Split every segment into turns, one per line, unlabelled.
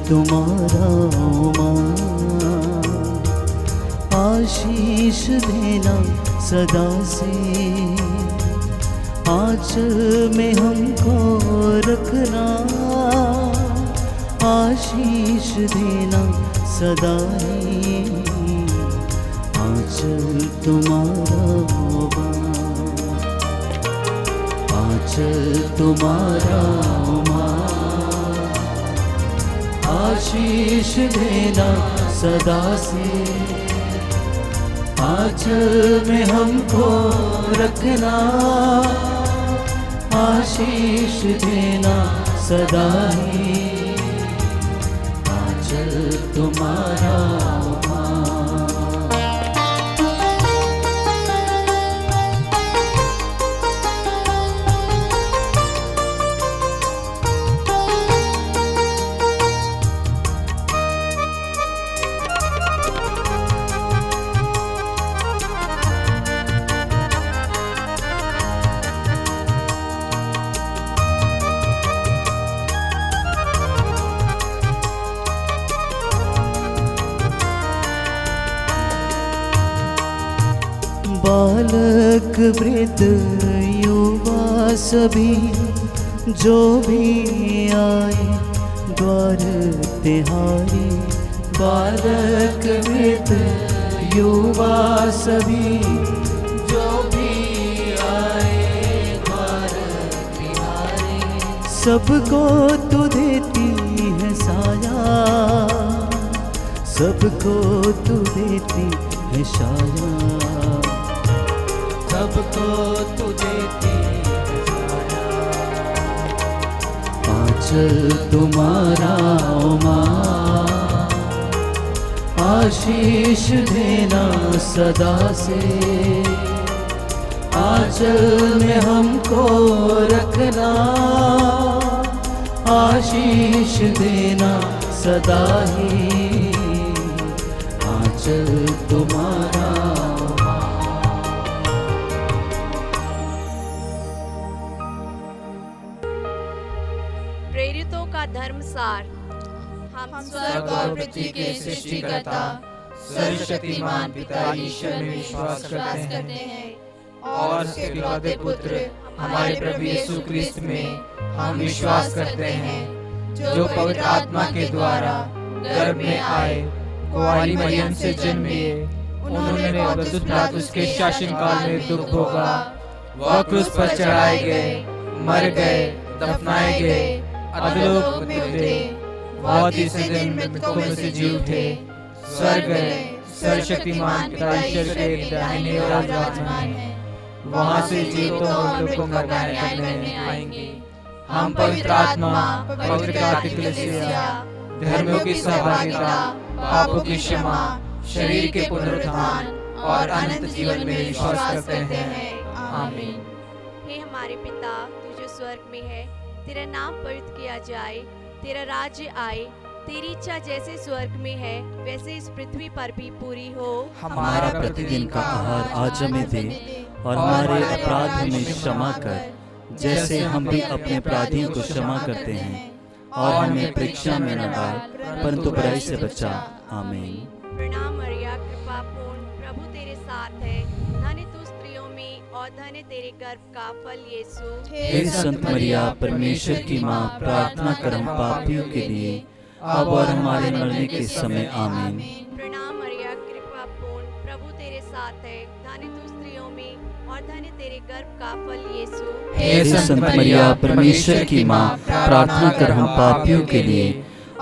तुम्हारा माँ, आशीष देना सदा से, आंचल में हमको रखना, आशीष देना सदा ही, आंचल तुम्हारा माँ, आंचल तुम्हारा माँ, आशीष देना सदा से, आंचल में हमको रखना, आशीष देना सदा ही, आंचल तुम्हारा माँ। बालक वृद्ध युवा सभी जो भी आए द्वार तिहारी, बालक वृद्ध युवा सभी जो भी आए द्वार तिहारी, सबको तू देती है साया, सबको तू देती है साया, सबको तू देती है साया, आंचल तुम्हारा माँ, आशीष देना सदा से, आंचल में हमको रखना, आशीष देना सदा ही, आंचल तुम्हारा।
प्रेरितों का धर्मसार। हम
स्वर्ग और पृथ्वी के सृष्टिकर्ता सर्वशक्तिमान पिता ईश्वर में विश्वास करते हैं और उसके इकलौते पुत्र हमारे प्रभु यीशु क्रिस्त में हम विश्वास करते हैं, जो पवित्र आत्मा के द्वारा गर्भ में आए, कुंवारी मरियम से जन्मे, उन्होंने पौंतियुस पिलातुस के शासनकाल में दुख भोगा, वह क्रूस पर चढ़ाए गए, मर गए, दफनाए गए, अधोलोक में उतरे, वह तीसरे दिन मृतकों में से जी उठे, स्वर्ग गए, सर्वशक्तिमान पिता ईश्वर के दाहिने ओर विराजमान है, वहां से जीवितों और मृतकों का न्याय करने आएंगे। हम पवित्र आत्मा, पवित्र कैथोलिक कलीसिया, धर्मों की सहभागिता, पापों की क्षमा, शरीर के पुनरुत्थान और अनंत जीवन में विश्वास करते हैं। आमीन।
हे हमारे पिता, तू जो स्वर्ग में है, तेरा नाम पवित्र किया जाए, तेरा राज्य आए, तेरी इच्छा जैसे स्वर्ग में है वैसे इस पृथ्वी पर भी पूरी हो।
हमारा प्रतिदिन का आहार आज हमें दे, और हमारे अपराध हमें क्षमा कर, जैसे हम भी अपने अपराधियों को क्षमा करते हैं, और हमें परीक्षा में न डाल, परंतु बुराई से बचा। आमीन।
प्रणाम मरिया, कृपा पूर्ण, प्रभु तेरे साथ है, धन्य तू स्त्रियों में और धन्य तेरे गर्भ का फल यीशु।
हे संत मरिया, परमेश्वर की माँ, प्रार्थना कर हम पापियों के लिए, अब और हमारे मरने के समय। आमीन।
प्रणाम मरिया, कृपा पूर्ण, प्रभु तेरे साथ है, धन्य तू स्त्रियों में और धन्य तेरे गर्भ का फल यीशु।
हे संत मरिया, परमेश्वर की माँ, प्रार्थना कर हम पापियों के लिए,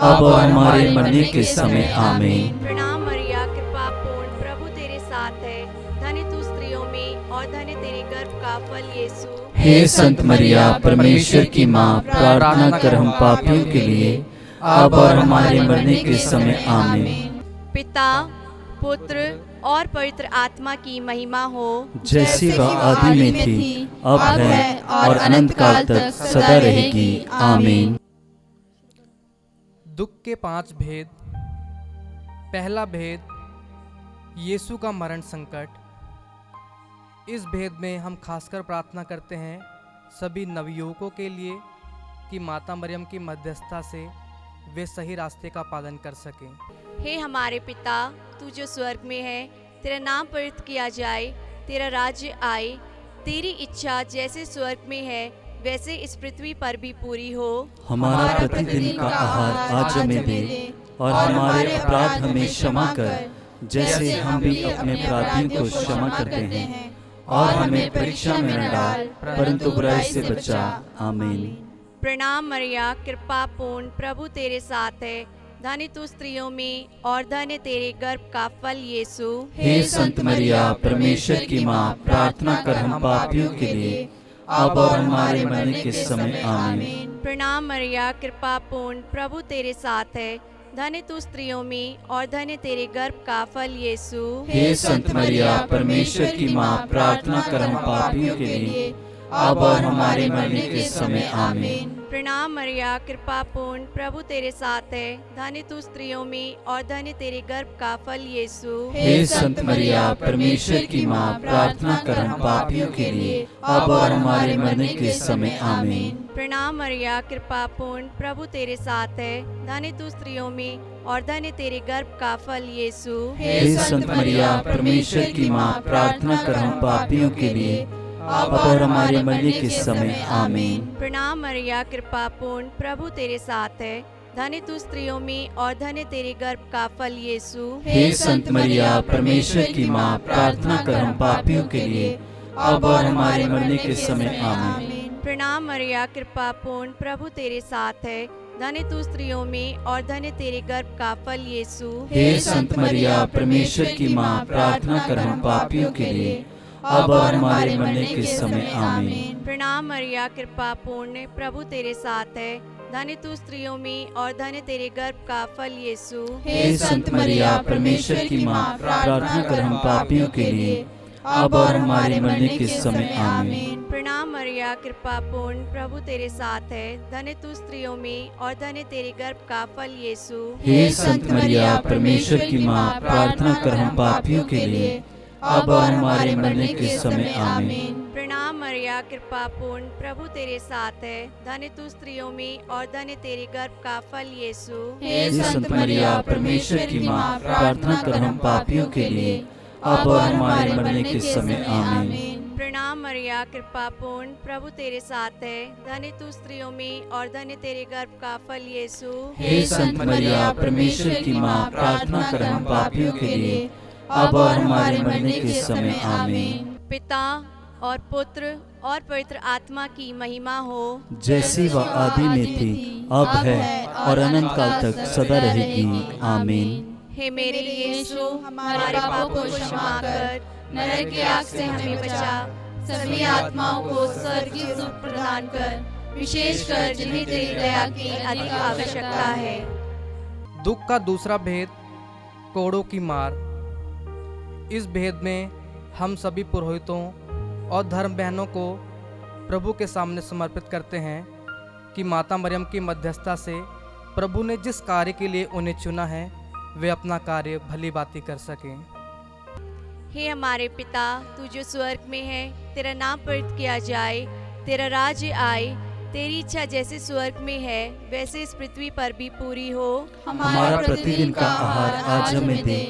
अब और हमारे मरने के समय। आमीन।
प्रणाम मरिया, कृपा पूर्ण, प्रभु तेरे साथ है, धन्य तू स्त्रियों में और धन्य तेरे गर्भ का फल यीशु।
हे संत मरिया, परमेश्वर की माँ, प्रार्थना कर हम पापियों के लिए, अब और हमारे मरने के समय। आमीन।
पिता, पुत्र और पवित्र आत्मा की महिमा हो,
जैसी वह आदि में थी, अब है और अनंत काल तक सदा रहेगी। आमीन।
दुख के 5 भेद। पहला भेद, यीशु का मरण संकट। इस भेद में हम खासकर प्रार्थना करते हैं सभी नवयुवकों के लिए कि माता मरियम की मध्यस्थता से वे सही रास्ते का पालन कर सकें।
हे हमारे पिता, तू जो स्वर्ग में है, तेरा नाम पवित्र किया जाए, तेरा राज्य आए, तेरी इच्छा जैसे स्वर्ग में है वैसे इस पृथ्वी पर भी पूरी हो।
हमारा प्रतिदिन का आहार आज हमें दे, और हमारे अपराध हमें क्षमा कर, जैसे हम भी अपने अपराधियों को क्षमा करते हैं, और हमें परीक्षा में न डाल, परंतु बुराई से बचा। आमीन।
प्रणाम मरिया, कृपा पूर्ण, प्रभु तेरे साथ है, धन्य तू स्त्रियों में और धन्य तेरे गर्भ का फल यीशु।
हे संत मरिया, परमेश्वर की माँ, प्रार्थना कर हम पापियों के लिए, अब और हमारे मरने के समय। आमीन।
प्रणाम मरिया, कृपा पूर्ण, प्रभु तेरे साथ है, धन्य तू स्त्रियों में और धन्य तेरे गर्भ का फल यीशु।
हे संत मरिया, परमेश्वर की माँ, प्रार्थना कर हम पापियों के लिए, अब और हमारे मरने के समय। आमीन।
प्रणाम मरिया, कृपा पूर्ण, प्रभु तेरे साथ है, धन्य तू स्त्रियों में और धन्य तेरे गर्भ का फल यीशु।
हे संत मरिया, परमेश्वर की माँ, प्रार्थना कर हम पापियों के लिए, अब और हमारे मरने के समय। आमीन।
प्रणाम मरिया, कृपा पूर्ण, प्रभु तेरे साथ है, धन्य तू स्त्रियों में और धन्य तेरे गर्भ का फल यीशु।
हे संत मरिया, परमेश्वर की माँ, प्रार्थना कर हम पापियों के लिए, अब और हमारे मरने के समय। आमीन।
प्रणाम मरिया, कृपा पूर्ण, प्रभु तेरे साथ है, धन्य तू स्त्रियों में और धन्य तेरे गर्भ का फल यीशु।
हे संत मरिया, परमेश्वर की माँ, प्रार्थना कर हम पापियों के लिए, अब और हमारे मरने के समय। आमीन।
प्रणाम मरिया, कृपा पूर्ण, प्रभु तेरे साथ है, धन्य तू स्त्रियों में और धन्य तेरे गर्भ का फल यीशु।
हे संत मरिया, परमेश्वर की माँ, प्रार्थना कर हम पापियों के लिए, अब और हमारे मरने के समय। आमीन।
प्रणाम मरिया, कृपा पूर्ण, प्रभु तेरे साथ है, धन्य तू स्त्रियों में और धन्य तेरे गर्भ का फल यीशु।
हे संत मरिया, परमेश्वर की माँ, प्रार्थना कर हम पापियों के लिए, अब और हमारे मरने के समय। आमीन।
प्रणाम मरिया, कृपा पूर्ण, प्रभु तेरे साथ है, धन्य तू स्त्रियों में और धन्य तेरे गर्भ का फल यीशु।
हे संत मरिया, परमेश्वर की माँ, प्रार्थना कर हम पापियों के लिए, अब और हमारे मरने के समय। आमीन।
प्रणाम मरिया, कृपा पूर्ण, प्रभु तेरे साथ है, धन्य तू स्त्रियों में और धन्य तेरे गर्भ का फल यीशु।
हे संत मरिया, परमेश्वर की माँ, प्रार्थना कर हम पापियों के लिए, अब और हमारे मरने के समय। आमीन।
प्रणाम मरिया, कृपा पूर्ण, प्रभु तेरे साथ है, धन्य तू स्त्रियों में और धन्य तेरे गर्भ का फल यीशु।
हे संत मरिया, परमेश्वर की माँ, प्रार्थना कर हम पापियों के लिए, अब और हमारे मरने के समय। आमीन।
पिता और पुत्र और पवित्र आत्मा की महिमा हो,
जैसी वह आदि में थी, अब है और अनंत काल तक सदा रहेगी। आमीन।
हे मेरे यीशु, हमारे पापों को क्षमा कर, नरक की आग से हमें बचा, सभी आत्माओं को स्वर्ग की सुख प्रदान कर, विशेषकर जिन्हें तेरी दया की अधिक आवश्यकता है।
दुख का दूसरा भेद, कोड़ों की मार। इस भेद में हम सभी पुरोहितों और धर्म बहनों को प्रभु के सामने समर्पित करते हैं कि माता मरियम की मध्यस्थता से प्रभु ने जिस कार्य के लिए उन्हें चुना है वे अपना कार्य भली भांति कर सकें।
हे हमारे पिता, तू जो स्वर्ग में है, तेरा नाम पवित्र किया जाए, तेरा राज्य आए, तेरी इच्छा जैसे स्वर्ग में है वैसे इस पृथ्वी पर भी पूरी हो।
हमारा प्रतिदिन का आहार आज हमें दे,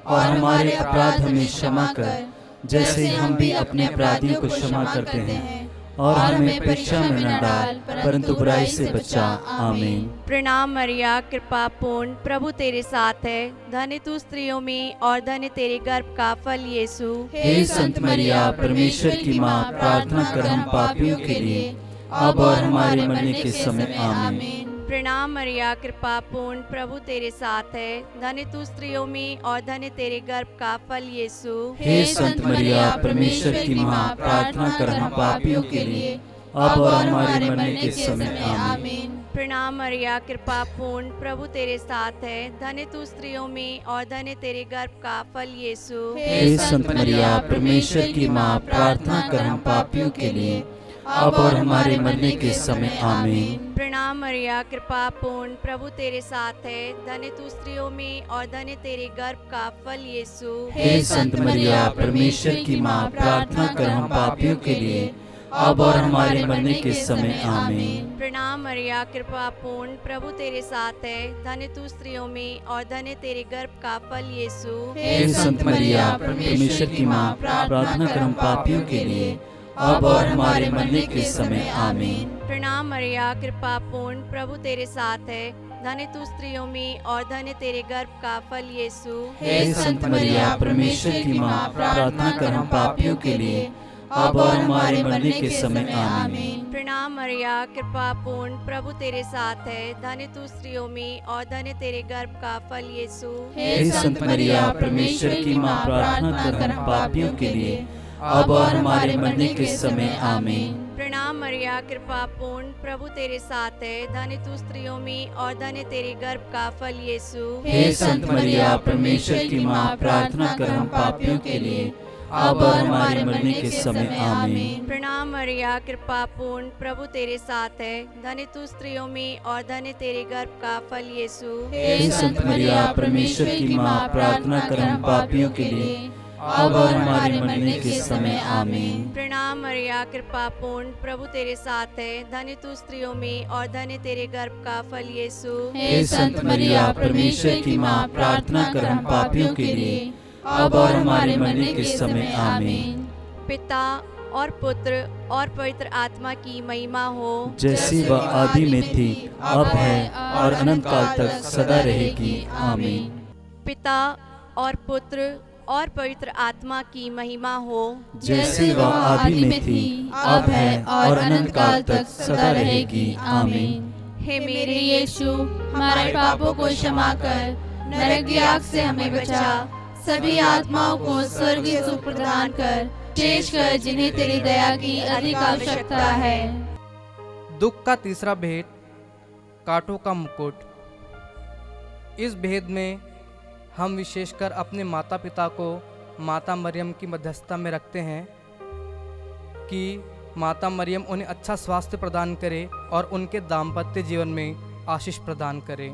और हमारे अपराध हमें क्षमा कर, जैसे हम भी अपने अपराधियों को क्षमा करते हैं, और हमें परीक्षा में न डाल, परंतु बुराई से बचा। आमीन।
प्रणाम मरिया, कृपा पूर्ण, प्रभु तेरे साथ है, धन्य तू स्त्रियों में और धन्य तेरे गर्भ का फल यीशु।
हे संत मरिया, परमेश्वर की माँ, प्रार्थना कर हम पापियों के लिए, अब और हमारे मरने के समय। आमीन।
प्रणाम मरिया, कृपा पूर्ण, प्रभु तेरे साथ है, धन्य तू स्त्रियों में और धन्य तेरे गर्भ का फल यीशु।
हे संत मरिया, परमेश्वर की माँ, प्रार्थना कर हम पापियों के लिए, अब और हमारे मरने के समय। आमीन।
प्रणाम मरिया, कृपा पूर्ण, प्रभु तेरे साथ है, धन्य तू स्त्रियों में और धन्य तेरे गर्भ का फल यीशु।
हे संत मरिया, परमेश्वर की माँ, प्रार्थना कर हम पापियों के लिए, अब और हमारे मरने के समय। आमीन।
प्रणाम मरिया, कृपा पूर्ण, प्रभु तेरे साथ है, धन्य तू स्त्रियों में और धन्य तेरे गर्भ का फल यीशु।
हे संत मरिया, परमेश्वर की माँ, प्रार्थना कर हम पापियों के लिए, अब और हमारे मरने के समय आमीन।
प्रणाम मरिया, कृपा पूर्ण, प्रभु तेरे साथ है, धन्य तू स्त्रियों में और धन्य तेरे गर्भ का फल यीशु।
हे संत मरिया, परमेश्वर की माँ, प्रार्थना कर हम पापियों के लिए, अब और हमारे मरने के समय आमीन।
प्रणाम मरिया, कृपा पूर्ण, प्रभु तेरे साथ है, धन्य तू स्त्रियों में और धन्य तेरे गर्भ का फल यीशु।
हे संत मरिया, परमेश्वर की माँ, प्रार्थना कर हम पापियों के लिए, अब और हमारे मरने के समय आमीन।
प्रणाम मरिया, कृपा पूर्ण, प्रभु तेरे साथ है, धन्य तू स्त्रियों में और धन्य तेरे गर्भ का फल यीशु।
हे संत मरिया, परमेश्वर की माँ, प्रार्थना कर हम पापियों के लिए, अब और हमारे मरने के समय आमीन।
प्रणाम मरिया, कृपा पूर्ण, प्रभु तेरे साथ है, धन्य तू स्त्रियों में और धन्य तेरे गर्भ का फल यीशु।
हे संत मरिया, परमेश्वर की माँ, प्रार्थना कर हम पापियों के लिए, अब और हमारे मरने के समय आमीन।
प्रणाम मरिया, कृपा पूर्ण, प्रभु तेरे साथ है, धन्य तू स्त्रियों में और धन्य तेरे गर्भ का फल यीशु।
हे संत मरिया, परमेश्वर की माँ, प्रार्थना कर हम पापियों के लिए, अब और हमारे मरने के समय आमीन।
प्रणाम मरिया, कृपा पूर्ण, प्रभु तेरे साथ है, धन्य तू स्त्रियों में और धन्य तेरे गर्भ का फल यीशु।
हे संत मरिया, परमेश्वर की माँ, प्रार्थना कर हम पापियों के लिए, अब और हमारे मरने के समय आमीन।
पिता और पुत्र और पवित्र आत्मा की महिमा हो,
जैसी वह आदि में थी, अब है और अनंत काल तक सदा रहेगी आमीन।
पिता और पुत्र और पवित्र आत्मा की महिमा हो,
जैसी वह आदि में थी, अब है और अनंत काल तक सदा रहेगी आमीन।
हे मेरे यीशु, हमारे पापों को क्षमा कर, नरक की आग से हमें बचा, सभी आत्माओं को स्वर्गीय सुख प्रदान कर, विशेष कर जिन्हें तेरी दया की अधिक आवश्यकता है।
दुख का तीसरा भेद, कांटों का मुकुट। इस भेद में हम विशेषकर अपने माता पिता को माता मरियम की मध्यस्थता में रखते हैं कि माता मरियम उन्हें अच्छा स्वास्थ्य प्रदान करे और उनके दाम्पत्य जीवन में आशीष प्रदान करे।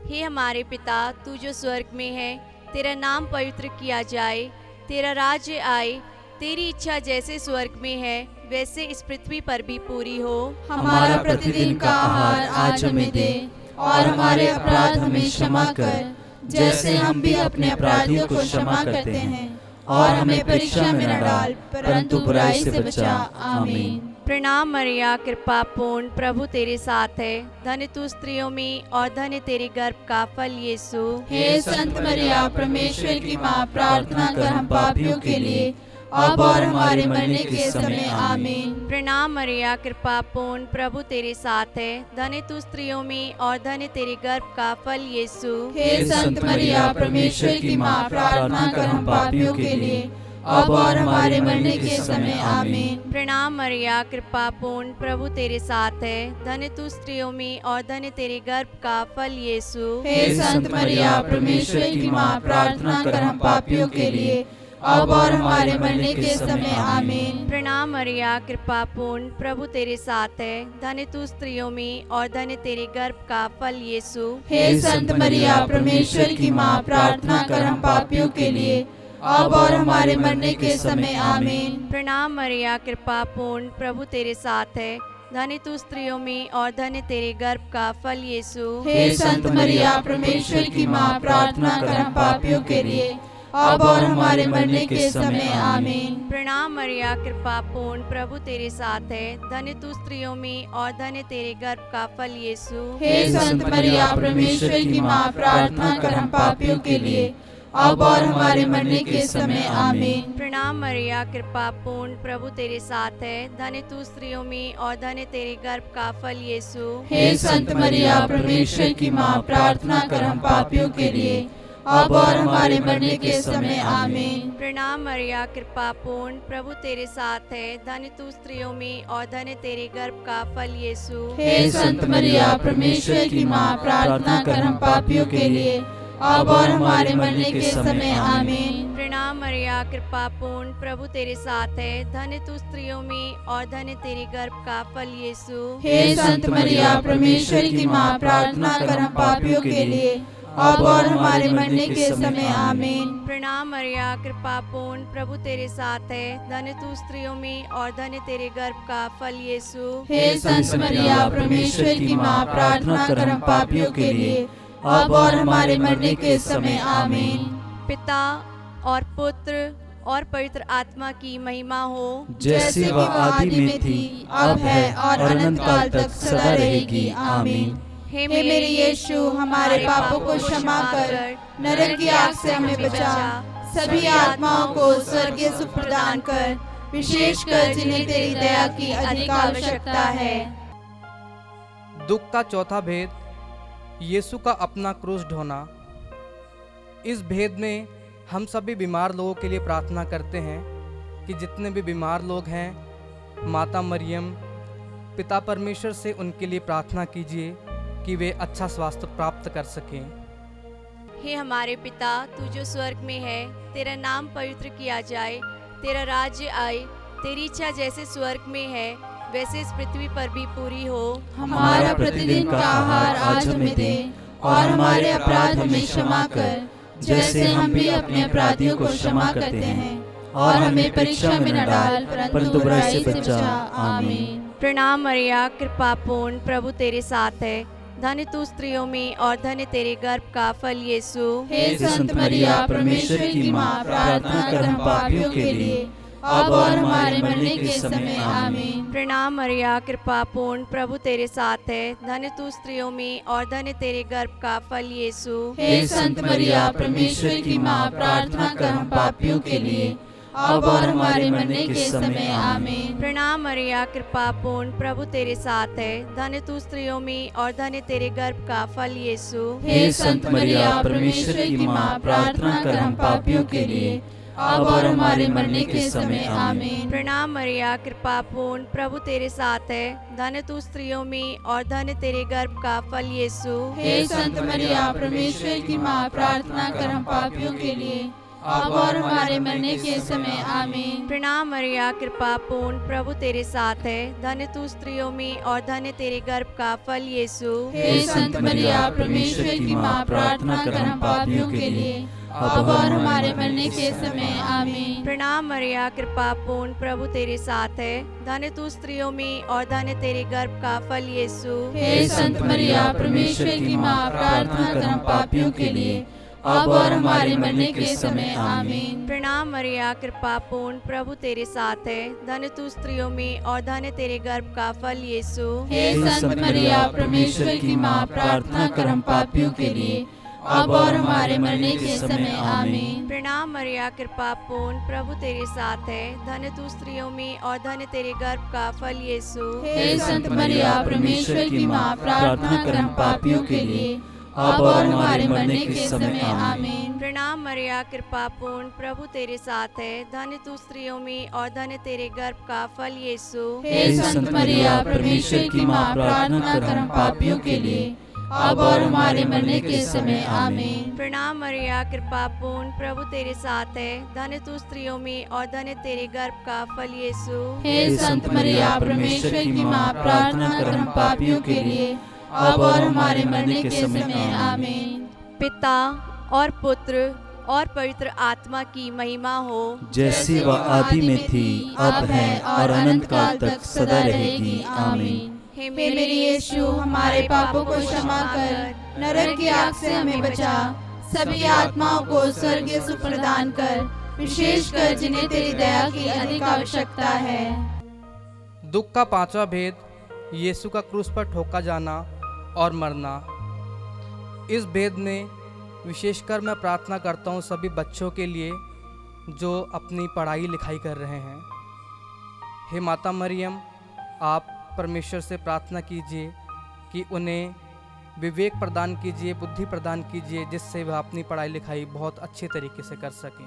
हे हमारे पिता, तू जो स्वर्ग में है, तेरा नाम पवित्र किया जाए, तेरा राज्य आए, तेरी इच्छा जैसे स्वर्ग में है वैसे इस पृथ्वी पर भी पूरी हो।
हमारा प्रतिदिन का आहार आज हमें दे, और हमारे अपराध हमें क्षमा कर, जैसे हम भी अपने अपराधियों को क्षमा करते हैं, और हमें परीक्षा में न डाल, परंतु बुराई से बचा आमीन।
प्रणाम मरिया, कृपा पूर्ण, प्रभु तेरे साथ है, धन्य तू स्त्रियों में और धन्य तेरे गर्भ का फल यीशु।
हे संत मरिया, परमेश्वर की माँ, प्रार्थना कर हम पापियों के लिए, अब और हमारे मरने के समय आमीन।
प्रणाम मरिया, कृपा पूर्ण, प्रभु तेरे साथ है, धन्य तू स्त्रियों में और धन्य तेरे गर्भ का फल यीशु।
हे संत मरिया, परमेश्वर की माँ, प्रार्थना कर हम पापियों के लिए, अब और हमारे मरने के समय आमीन।
प्रणाम मरिया, कृपा पूर्ण, प्रभु तेरे साथ है, धन्य तू स्त्रियों में और धन्य तेरे गर्भ का फल यीशु।
हे संत मरिया, परमेश्वर की माँ, प्रार्थना कर हम पापियों के लिए, अब और हमारे मरने के समय आमीन।
प्रणाम मरिया, कृपा पूर्ण, प्रभु तेरे साथ है, धन्य तू स्त्रियों में और धन्य तेरे गर्भ का फल यीशु।
हे संत मरिया, परमेश्वर की माँ, प्रार्थना कर हम पापियों के लिए, अब और हमारे मरने के समय आमीन।
प्रणाम मरिया, कृपा पूर्ण, प्रभु तेरे साथ है, धन्य तू स्त्रियों में और धन्य तेरे गर्भ का फल यीशु।
हे संत मरिया, परमेश्वर की माँ, प्रार्थना कर हम पापियों के लिए, अब और हमारे मरने के समय आमीन।
प्रणाम मरिया, कृपा पूर्ण, प्रभु तेरे साथ है, धन्य तू स्त्रियों में और धन्य तेरे गर्भ का फल यीशु।
हे संत मरिया, परमेश्वर की माँ, प्रार्थना कर हम पापियों के लिए, अब और हमारे मरने के समय आमीन।
प्रणाम मरिया, कृपा पूर्ण, प्रभु तेरे साथ है, धन्य तू स्त्रियों में और धन्य तेरे गर्भ का फल यीशु।
हे संत मरिया, परमेश्वर की माँ, प्रार्थना कर हम पापियों के लिए, अब और हमारे मरने के समय आमीन।
प्रणाम मरिया, कृपा पूर्ण, प्रभु तेरे साथ है, धन्य तू स्त्रियों में और धन्य तेरे गर्भ का फल यीशु।
हे संत मरिया, परमेश्वर की माँ, प्रार्थना कर हम पापियों के लिए,
अब और हमारे मरने के समय आमीन।
प्रणाम मरिया, कृपा पूर्ण, प्रभु तेरे साथ है। धन्य तू स्त्रियों में और धन्य तेरे गर्भ का फल यीशु।
हे संत मरिया, परमेश्वर की माँ, प्रार्थना कर हम पापियों के लिए, अब और हमारे मरने के समय आमीन।
प्रणाम मरिया, कृपा पूर्ण, प्रभु तेरे साथ है। धन्य तू स्त्रियों में और धन्य तेरे गर्भ का फल यीशु।
हे संत मरिया, परमेश्वर की माँ, प्रार्थना कर हम पापियों के लिए, अब और हमारे मरने के समय आमीन।
पिता और पुत्र और पवित्र आत्मा की महिमा हो,
जैसे वह आदि में थी, अब है और अनंत काल तक सदा रहेगी। आमीन।
हे मेरे यीशु, हमारे पापों को क्षमा कर, नरक की आग से हमें बचा, सभी आत्माओं को स्वर्गीय सुख प्रदान कर, विशेषकर जिन्हें तेरी दया की अधिक आवश्यकता है।
दुख का चौथा भेद, यीशु का अपना क्रूस ढोना। इस भेद में हम सभी बीमार लोगों के लिए प्रार्थना करते हैं कि जितने भी बीमार लोग हैं, माता मरियम, पिता परमेश्वर से उनके लिए प्रार्थना कीजिए कि वे अच्छा स्वास्थ्य प्राप्त कर सकें।
हे हमारे पिता, तू जो स्वर्ग में है, तेरा नाम पवित्र किया जाए, तेरा राज्य आए, तेरी इच्छा जैसे स्वर्ग में है वैसे इस पृथ्वी पर भी पूरी हो।
हमारा प्रतिदिन का आहार आज हमें दे, और हमारे अपराध हमें क्षमा कर, जैसे हम भी अपने अपराधियों को क्षमा करते हैं, और हमें परीक्षा में न डाल, परंतु बुराई से बचा। आमीन।
प्रणाम मरिया, कृपा पूर्ण, प्रभु तेरे साथ है। धन्य तू स्त्रियों में और धन्य तेरे गर्भ का फल यीशु।
हे संत मरिया, परमेश्वर की माँ, प्रार्थना कर हम पापियों के लिए, अब और हमारे मरने के समय आमीन।
प्रणाम मरिया, कृपा पूर्ण, प्रभु तेरे साथ है। धन्य तू स्त्रियों में और धन्य तेरे गर्भ का फल यीशु।
हे संत मरिया, परमेश्वर की माँ, प्रार्थना कर हम पापियों के लिए, अब और हमारे मरने के समय आमीन।
प्रणाम मरिया, कृपा पूर्ण, प्रभु तेरे साथ है। धन्य तू स्त्रियों में और धन्य तेरे गर्भ का फल यीशु।
हे संत मरिया, परमेश्वर की माँ, प्रार्थना कर हम पापियों के लिए, अब और हमारे मरने के समय आमीन।
प्रणाम मरिया, कृपा पूर्ण, प्रभु तेरे साथ है। धन्य तू स्त्रियों में और धन्य तेरे गर्भ का फल यीशु।
हे संत मरिया, परमेश्वर की माँ, प्रार्थना कर हम पापियों के लिए, अब और हमारे मरने के समय आमीन।
प्रणाम मरिया, कृपा पूर्ण, प्रभु तेरे साथ है। धन्य तू स्त्रियों में और धन्य तेरे गर्भ का फल यीशु।
हे संत मरिया, परमेश्वर की माँ, प्रार्थना कर हम पापियों के लिए, अब और हमारे मरने के समय आमीन।
प्रणाम मरिया, कृपा पूर्ण, प्रभु तेरे साथ है। धन्य तू स्त्रियों में और धन्य तेरे गर्भ का फल यीशु।
हे संत मरिया, परमेश्वर की माँ, प्रार्थना कर हम पापियों के लिए, अब और हमारे मरने के समय आमीन।
प्रणाम मरिया, कृपा पूर्ण, प्रभु तेरे साथ है। धन्य तू स्त्रियों में और धन्य तेरे गर्भ का फल यीशु।
हे संत मरिया, परमेश्वर की माँ, प्रार्थना कर हम पापियों के लिए, अब और हमारे मरने के समय आमीन।
प्रणाम मरिया, कृपा पूर्ण, प्रभु तेरे साथ है। धन्य तू स्त्रियों में और धन्य तेरे गर्भ का फल यीशु।
हे संत मरिया, परमेश्वर की माँ, प्रार्थना कर हम पापियों के लिए, अब और हमारे मरने के समय आमीन।
प्रणाम मरिया, कृपा पूर्ण, प्रभु तेरे साथ है। धन्य तू स्त्रियों में और धन्य तेरे गर्भ का फल यीशु।
हे संत मरिया, परमेश्वर की माँ, प्रार्थना कर हम पापियों के लिए, अब और हमारे मरने के समय आमीन।
प्रणाम मरिया, कृपा पूर्ण, प्रभु तेरे साथ है। धन्य तू स्त्रियों में और धन्य तेरे गर्भ का फल यीशु।
हे संत मरिया, परमेश्वर की माँ, प्रार्थना कर हम पापियों के लिए, अब और हमारे मरने के समय आमीन।
पिता और पुत्र और पवित्र आत्मा की महिमा हो,
जैसी वह आदि में थी, अब है और अनंत काल तक सदा रहेगी। आमीन।
हे
मेरे यीशु, हमारे पापों को क्षमा कर, नरक की आग से हमें बचा, सभी आत्माओं को स्वर्गीय सुख प्रदान कर, विशेषकर जिन्हें तेरी दया की अधिक आवश्यकता है।
दुख का पांचवा भेद, यीशु का क्रूस पर ठोका जाना और मरना। इस भेद में विशेषकर मैं प्रार्थना करता हूँ सभी बच्चों के लिए जो अपनी पढ़ाई लिखाई कर रहे हैं। हे माता मरियम, आप परमेश्वर से प्रार्थना कीजिए कि उन्हें विवेक प्रदान कीजिए, बुद्धि प्रदान कीजिए, जिससे वह अपनी पढ़ाई लिखाई बहुत अच्छे तरीके से कर सकें।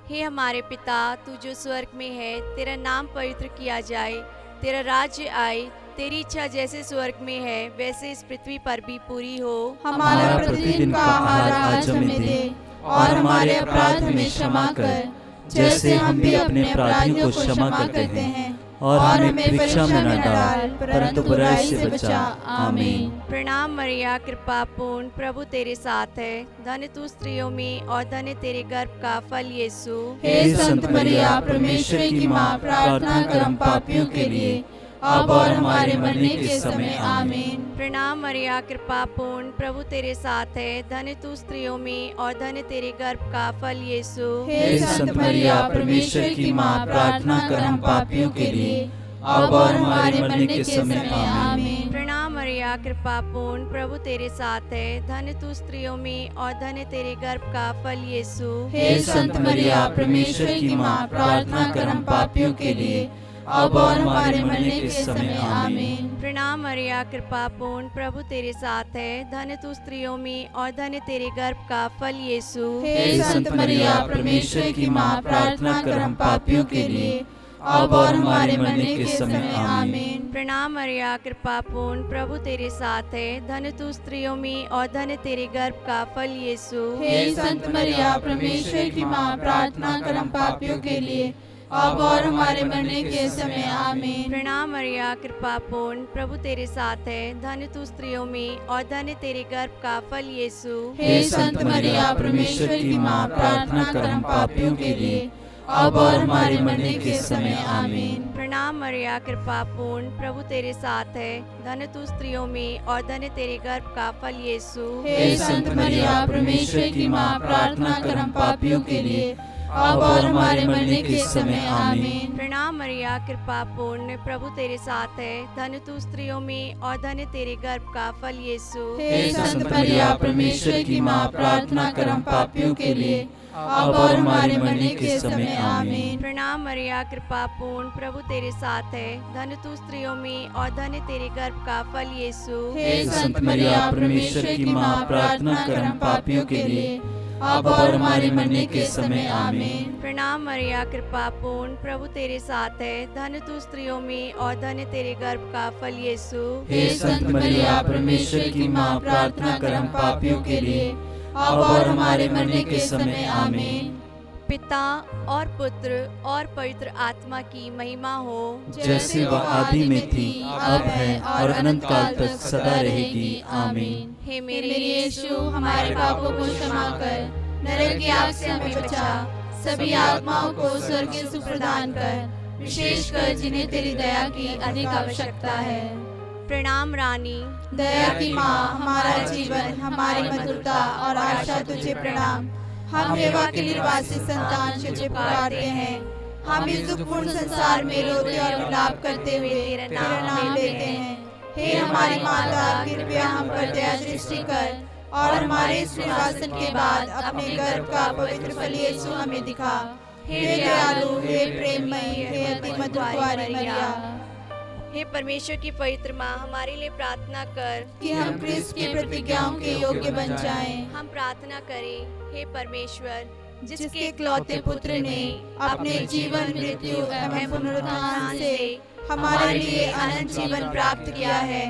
हे हमारे पिता, तू जो स्वर्ग में है, तेरा नाम पवित्र किया जाए, तेरा राज्य आए, तेरी इच्छा जैसे स्वर्ग में है वैसे इस पृथ्वी पर भी पूरी हो।
हमारा प्रतिदिन का आहार आज हमें दे, और हमारे अपराध हमें क्षमा कर, जैसे हम भी अपने अपराधियों को क्षमा करते हैं।
और हमें परीक्षा में न डाल, परंतु बुराई से बचा। आमीन।
प्रणाम मरिया, कृपा पूर्ण, प्रभु तेरे साथ है। धन्य तू स्त्रियों में और धन्य तेरे गर्भ का फल यीशु।
हे संत मरिया, परमेश्वर की माँ, प्रार्थना कर हम पापियों के लिए, अब और हमारे मरने के समय। आमीन।
प्रणाम मरिया, कृपा पूर्ण, प्रभु तेरे साथ है। धन्य तू स्त्रियों में और धन्य तेरे गर्भ का फल यीशु।
हे संत मरिया, परमेश्वर की माँ, प्रार्थना कर हम पापियों के लिए, अब और हमारे मरने के समय। आमीन।
प्रणाम मरिया, कृपा पूर्ण, प्रभु तेरे साथ है। धन्य तू स्त्रियों में और धन्य तेरे गर्भ का फल यीशु।
हे संत मरिया, परमेश्वर की माँ, प्रार्थना कर हम पापियों के लिए, अब और हमारे मरने के समय। आमीन।
प्रणाम मरिया, कृपा पूर्ण, प्रभु तेरे साथ है। धन्य तू स्त्रियों में और धन्य तेरे गर्भ का फल यीशु।
हे संत मरिया, परमेश्वर की माँ, प्रार्थना कर हम पापियों के लिए, अब और हमारे मरने के समय। आमीन।
प्रणाम मरिया, कृपा पूर्ण, प्रभु तेरे साथ है। धन्य तू स्त्रियों में और धन्य तेरे गर्भ का फल यीशु।
हे संत मरिया, परमेश्वर की माँ, प्रार्थना कर हम पापियों के लिए, अब और हमारे मरने के समय। आमीन।
प्रणाम मरिया, कृपा पूर्ण, प्रभु तेरे साथ है। धन्य तू स्त्रियों में और धन्य तेरे गर्भ का फल यीशु।
हे संत मरिया, परमेश्वर की माँ, प्रार्थना कर हम पापियों के लिए, अब और हमारे मरने के समय। आमीन।
प्रणाम मरिया, कृपा पूर्ण, प्रभु तेरे साथ है। धन्य तू स्त्रियों में और धन्य तेरे गर्भ का फल यीशु।
हे संत मरिया, परमेश्वर की माँ, प्रार्थना कर हम पापियों के लिए, अब और हमारे मरने के समय। आमीन।
प्रणाम मरिया, कृपा पूर्ण, प्रभु तेरे साथ है। धन्य तू स्त्रियों में और धन्य तेरे गर्भ का फल यीशु।
हे संत मरिया, परमेश्वर की माँ, प्रार्थना कर हम पापियों के लिए, अब और हमारे मरने के समय। आमीन।
प्रणाम मरिया, कृपा पूर्ण, प्रभु तेरे साथ है। धन्य तू स्त्रियों में और धन्य तेरे गर्भ का फल यीशु।
हे संत मरिया, परमेश्वर की माँ, प्रार्थना कर हम पापियों के लिए, अब और हमारे मरने के समय। आमीन।
प्रणाम मरिया, कृपा पूर्ण, प्रभु तेरे साथ है। धन्य तू स्त्रियों में और धन्य तेरे गर्भ का फल यीशु।
हे संत मरिया, परमेश्वर की माँ, प्रार्थना कर हम पापियों के लिए, अब और हमारे मरने के समय। आमीन।
पिता और पुत्र और पवित्र आत्मा की महिमा हो,
जैसे वह आदि में थी, अब है और अनंत काल तक सदा रहेगी। आमीन।
हे मेरे
यीशु, हमारे पापों को क्षमा कर, नरक की आग से हमें बचा, सभी आत्माओं को स्वर्गीय सुख प्रदान कर, विशेषकर जिन्हें तेरी दया की अधिक आवश्यकता है।
प्रणाम रानी,
दया की माँ, हमारा जीवन, हमारी मधुरता और आशा तुझे प्रणाम। हम हेवा के निर्वासी संतान तुझे पुकारते हैं। हम इस दुखपूर्ण संसार में रोते और विलाप करते हुए तेरा नाम लेते हैं। हे हमारी माता, कृपया हम पर दया दृष्टि कर, और हमारे इस निर्वासन के बाद अपने गर्भ का पवित्र फल यीशु हमें दिखा। हे दयालु, हे प्रेममयी, हे अति मधुर कुंवारी मरिया,
हे परमेश्वर की पवित्र माँ, हमारे लिए प्रार्थना कर
कि हम क्रिस्त की प्रतिज्ञाओं के योग्य बन जाएं।
हम प्रार्थना करें। हे परमेश्वर,
जिसके इकलौते पुत्र ने अपने जीवन, मृत्यु एवं पुनरुत्थान से हमारे लिए अनंत जीवन प्राप्त किया है,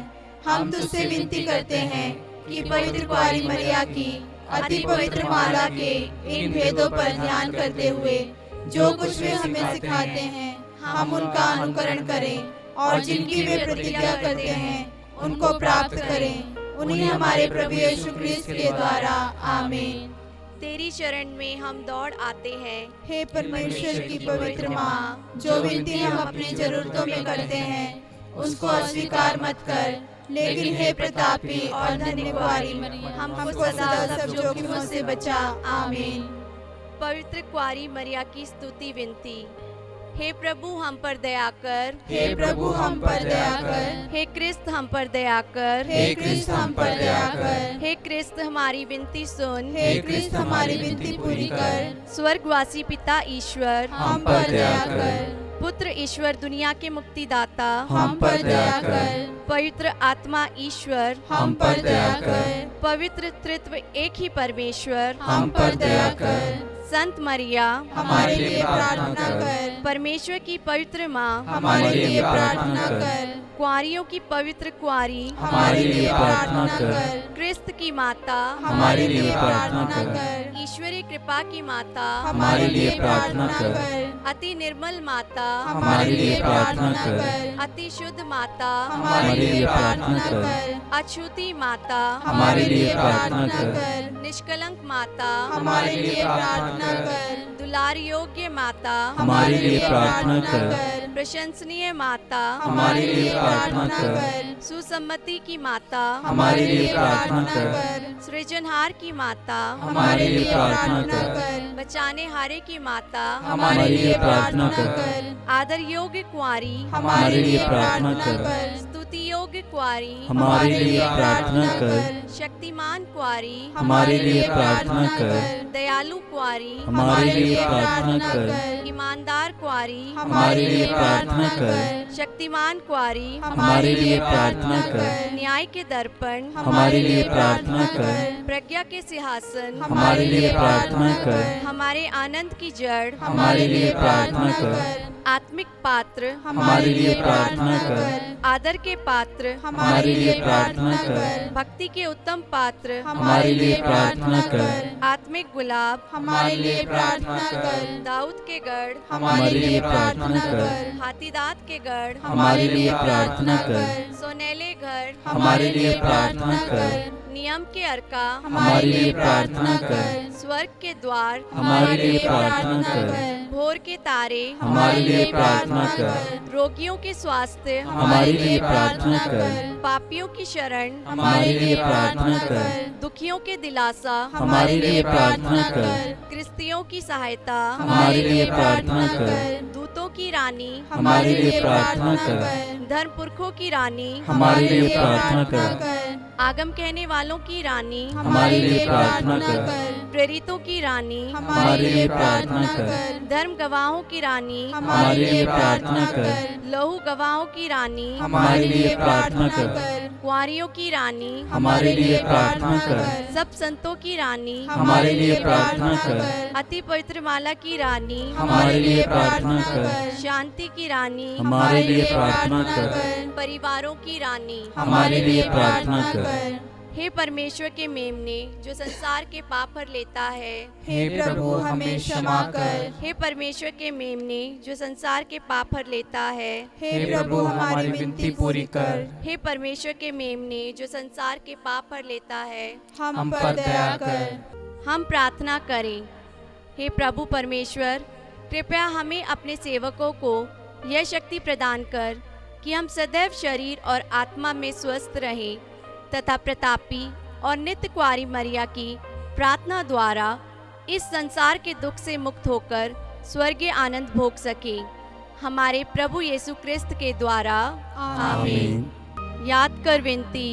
हम तुझसे विनती करते हैं कि पवित्र कुंवारी मरिया की अति पवित्र माला के इन भेदों पर ध्यान करते हुए जो कुछ वे हमें सिखाते हैं, हम उनका अनुकरण करें, और जिनकी वे प्रतिज्ञा करते हैं उनको प्राप्त करें। उन्हीं हमारे प्रभु यीशु क्रिस्त के द्वारा। आमीन।
तेरी शरण में हम दौड़ आते हैं।
हे परमेश्वर की पवित्र माँ, जो विनती हम अपनी जरूरतों में करते हैं उसको अस्वीकार मत कर, लेकिन हे प्रतापी और धन्य कुंवारी मरिया, हमको सदा सब जोखिमों से बचा। आमीन।
पवित्र कुंवारी मरिया की स्तुति विनती। हे प्रभु, हम पर दया कर।
हे प्रभु, हम पर दया कर।
हे क्रिस्त, हम पर दया कर।
हे क्रिस्त, हम पर दया कर।
हे क्रिस्त, हमारी विनती सुन।
हे क्रिस्त, हमारी विनती पूरी कर।
स्वर्गवासी पिता ईश्वर,
हम पर दया कर।
पुत्र ईश्वर, दुनिया के मुक्तिदाता,
हम पर दया कर।
पवित्र आत्मा ईश्वर,
हम पर दया कर।
पवित्र त्रित्व एक ही परमेश्वर,
हम पर दया कर।
संत मरिया
हमारे लिए प्रार्थना कर।
परमेश्वर की पवित्र माँ
हमारे लिए प्रार्थना कर।
कुंवारियों की पवित्र कुंवारी
हमारे लिए प्रार्थना कर।
क्रिस्त की माता
हमारे लिए प्रार्थना कर।
ईश्वरीय कृपा की माता
हमारे लिए प्रार्थना कर।
अति निर्मल माता
हमारे लिए प्रार्थना कर।
अति शुद्ध माता
हमारे लिए प्रार्थना कर।
अछूती माता
हमारे लिए प्रार्थना कर।
निष्कलंक माता
हमारे लिए प्रार्थना कर।
दुलार योग्य माता
हमारे लिए प्रार्थना कर।
प्रशंसनीय माता
हमारे लिए प्रार्थना कर।
सुसम्मति की माता
हमारे लिए प्रार्थना कर।
सृजनहार की माता
हमारे लिए प्रार्थना कर।
बचाने हारे की माता
हमारे लिए प्रार्थना कर।
आदर योग्य कुंवारी
हमारे लिए प्रार्थना कर।
स्तुति योग्य कुंवारी
हमारे लिए प्रार्थना कर।
शक्तिमान कुंवारी
हमारे लिए प्रार्थना कर।
दयालु कुंवारी
हमारे लिए प्रार्थना कर।
ईमानदार कुंवारी
हमारे लिए प्रार्थना कर।
शक्तिमान कुंवारी
हमारे लिए प्रार्थना कर।
न्याय के दर्पण
हमारे लिए प्रार्थना कर।
प्रज्ञा के सिंहासन
हमारे लिए प्रार्थना कर।
हमारे आनंद की जड़
हमारे लिए प्रार्थना कर।
आत्मिक पात्र
हमारे लिए प्रार्थना कर।
आदर के पात्र
हमारे लिए प्रार्थना कर।
भक्ति के उत्तम पात्र
हमारे लिए प्रार्थना कर।
आत्मिक गुलाब
हमारे लिए प्रार्थना कर।
दाऊद के गढ़
हमारे लिए प्रार्थना कर।
हाथीदांत के गढ़
हमारे लिए प्रार्थना कर।
सोनेले घर
हमारे लिए प्रार्थना कर।
नियम के अर्का
हमारे लिए प्रार्थना कर।
स्वर्ग के द्वार
हमारे लिए प्रार्थना कर।
भोर के तारे
हमारे लिए प्रार्थना कर।
रोगियों के स्वास्थ्य
हमारे लिए प्रार्थना कर।
पापियों की शरण
हमारे लिए प्रार्थना कर।
दुखियों के दिलासा
हमारे लिए प्रार्थना कर।
क्रिस्तियों की सहायता
हमारे लिए प्रार्थना कर।
दूतों की रानी
हमारे लिए प्रार्थना कर।
धर्म पुरखों की रानी
हमारे लिए प्रार्थना कर।
आगम कहने वालों की रानी
हमारे लिए प्रार्थना कर।
प्रेरितों की रानी
हमारे लिए प्रार्थना कर।
धर्म गवाहों की रानी
हमारे लिए प्रार्थना कर।
लहू गवाहों की रानी
हमारे लिए प्रार्थना कर।
कुंवारियों की रानी
हमारे लिए प्रार्थना कर।
सब संतों की रानी
हमारे लिए प्रार्थना कर।
अति पवित्र माला की रानी
हमारे लिए प्रार्थना कर।
शांति की रानी
हमारे लिए प्रार्थना कर।
परिवारों की रानी
हमारे लिए प्रार्थना कर।
हे परमेश्वर के मेमने जो संसार के पाप भर लेता है,
हे प्रभु हमें क्षमा कर।
हे परमेश्वर के मेमने जो संसार के पाप भर लेता है,
हे प्रभु हमारी विनती पूरी कर।
हे परमेश्वर के मेमने जो संसार के पाप भर लेता है,
हम पर दया कर।
हम प्रार्थना करें। हे प्रभु परमेश्वर, कृपया हमें अपने सेवकों को यह शक्ति प्रदान कर कि हम सदैव शरीर और आत्मा में स्वस्थ रहें तथा प्रतापी और नित्य कुंवारी मरिया की प्रार्थना द्वारा इस संसार के दुख से मुक्त होकर स्वर्गीय आनंद भोग सके। हमारे प्रभु यीशु क्रिस्त के द्वारा आमीन। याद कर विनती।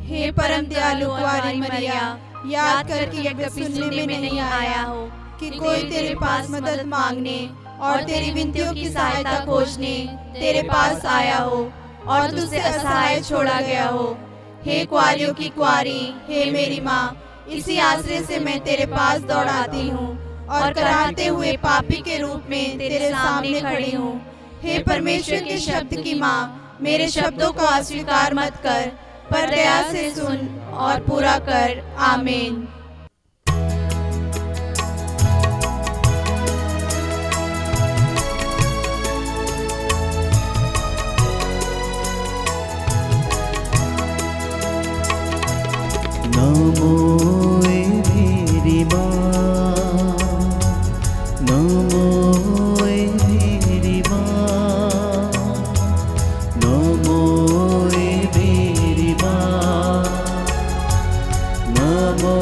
हे परम दयालु कुंवारी मरिया, याद कर कि यह कभी सुनने में नहीं आया हो कि कोई तेरे पास मदद मांगने और तेरी विनतियों की सहायता खोजने तेरे पास आया हो और तुझसे असहाय छोड़ा गया हो। हे कुंवारियों की कुंवारी, हे मेरी माँ, इसी आश्रय से मैं तेरे पास दौड़ाती हूँ और कराहते हुए पापी के रूप में तेरे सामने खड़ी हूँ। हे परमेश्वर के शब्द की माँ, मेरे शब्दों को अस्वीकार मत कर, पर दया से सुन और पूरा कर। आमीन।
नमो मेरी माँ, नमो मेरी माँ, नमो मेरी माँ, नमो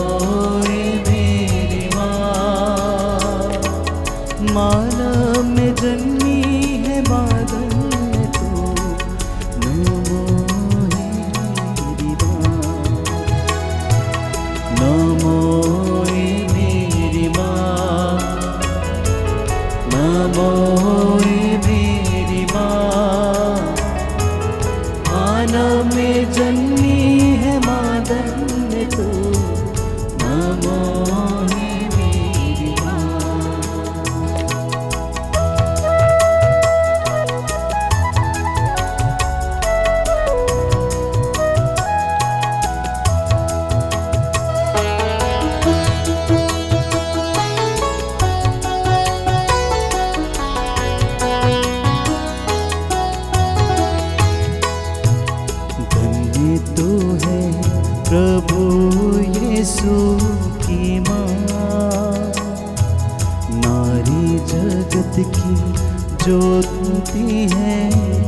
ज्योति है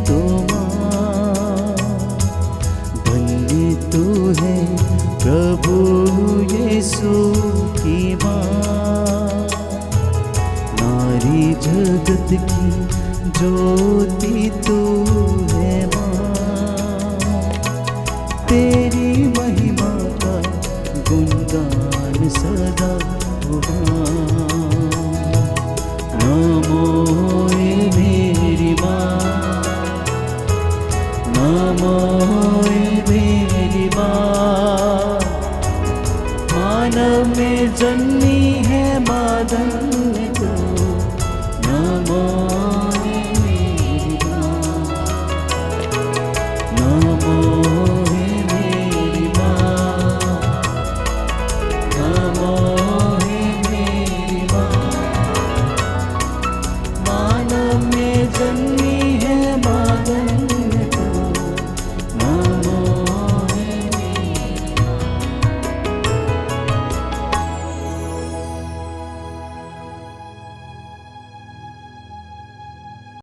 तो माँ, धन्य तू है प्रभु यीशु की माँ। नारी जगत की ज्योति तू है माँ, तेरी महिमा का गुणगान सदा होगा। नमो